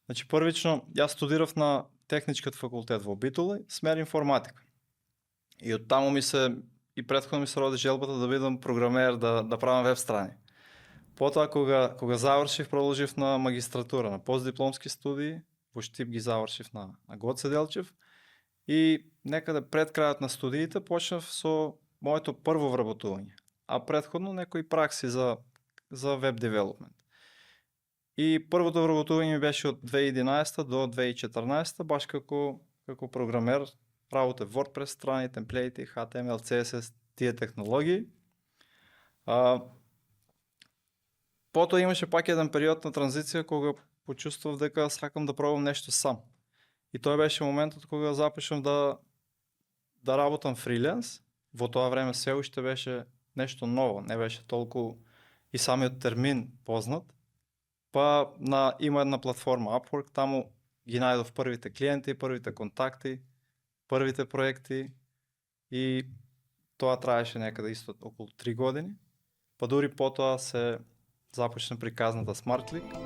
Значи првично, јас студирав на Техничкиот факултет во Битола, смер информатика. И од таму и претходно ми се роди желбата да бидам програмер, да правам веб страни. Потоа кога завршив, продолжив на магистратура, на постдипломски студии, во Штип ги завршив на Гоце Делчев и некаде пред крајот на студиите почнав со моето прво вработување, а претходно некои пракси за веб девелопмент. И првото вработување ми беше од 2011 до 2014, баш како програмер, работев WordPress страни, темплети, HTML, CSS, тие технологии. Потоа имаше пак еден период на транзиција кога почувствував дека сакам да пробам нешто сам. И тоа беше моментот кога започнав да работам фриленс. Во тоа време се уште беше нешто ново, не беше толку и самиот термин познат. Па има една платформа Upwork, таму ги најдов првите клиенти, првите контакти, првите проекти и тоа траеше некаде исто околу 3 години. Па дури потоа се започна приказната SmartClick.